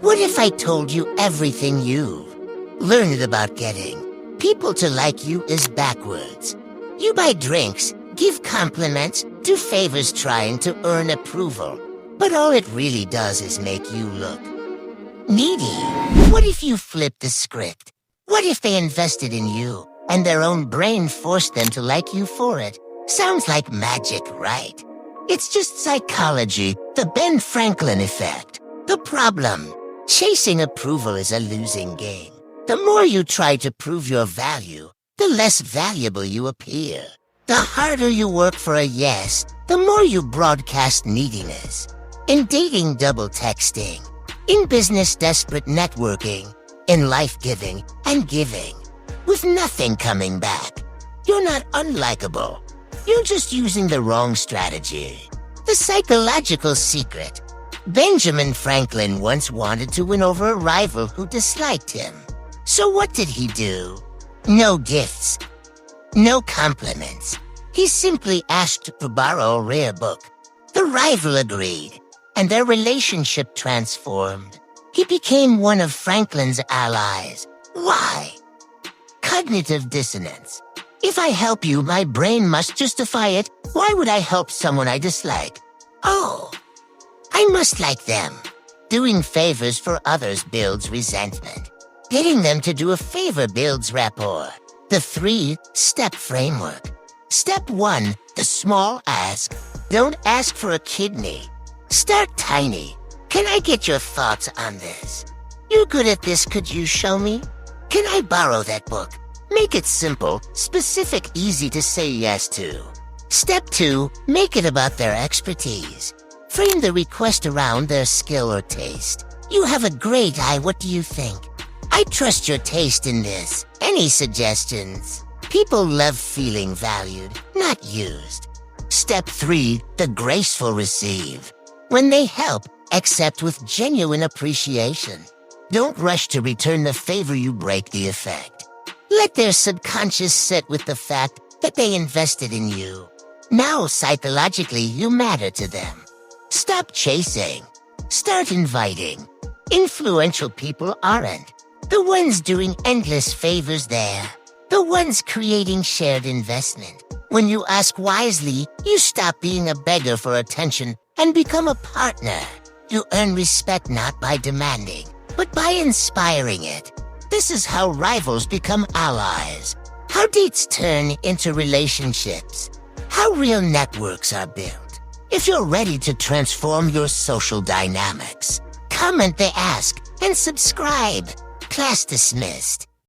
What if I told you everything you've learned about getting people to like you is backwards? You buy drinks, give compliments, do favors trying to earn approval, but all it really does is make you look needy. What if you flipped the script? What if they invested in you and their own brain forced them to like you for it? Sounds like magic, right? It's just psychology, the Ben Franklin effect. The problem: chasing approval is a losing game. The more you try to prove your value, the less valuable you appear. The harder you work for a yes, the more you broadcast neediness. In dating, double texting. In business, desperate networking. In life, giving and giving, with nothing coming back. You're not unlikable. You're just using the wrong strategy. The psychological secret. Benjamin Franklin once wanted to win over a rival who disliked him. So what did he do? No gifts. No compliments. He simply asked to borrow a rare book. The rival agreed, and their relationship transformed. He became one of Franklin's allies. Why? Cognitive dissonance. If I help you, my brain must justify it. Why would I help someone I dislike? Oh, I must like them. Doing favors for others builds resentment. Getting them to do a favor builds rapport. The 3-step framework. Step 1, the small ask. Don't ask for a kidney. Start tiny. Can I get your thoughts on this? You're good at this, could you show me? Can I borrow that book? Make it simple, specific, easy to say yes to. Step 2, make it about their expertise. Frame the request around their skill or taste. You have a great eye, what do you think? I trust your taste in this. Any suggestions? People love feeling valued, not used. Step 3, the graceful receive. When they help, accept with genuine appreciation. Don't rush to return the favor, you break the effect. Let their subconscious sit with the fact that they invested in you. Now psychologically you matter to them. Stop chasing. Start inviting. Influential people aren't the ones doing endless favors there. The ones creating shared investment. When you ask wisely, you stop being a beggar for attention and become a partner. You earn respect not by demanding, but by inspiring it. This is how rivals become allies. How dates turn into relationships. How real networks are built. If you're ready to transform your social dynamics, comment the ask and subscribe. Class dismissed.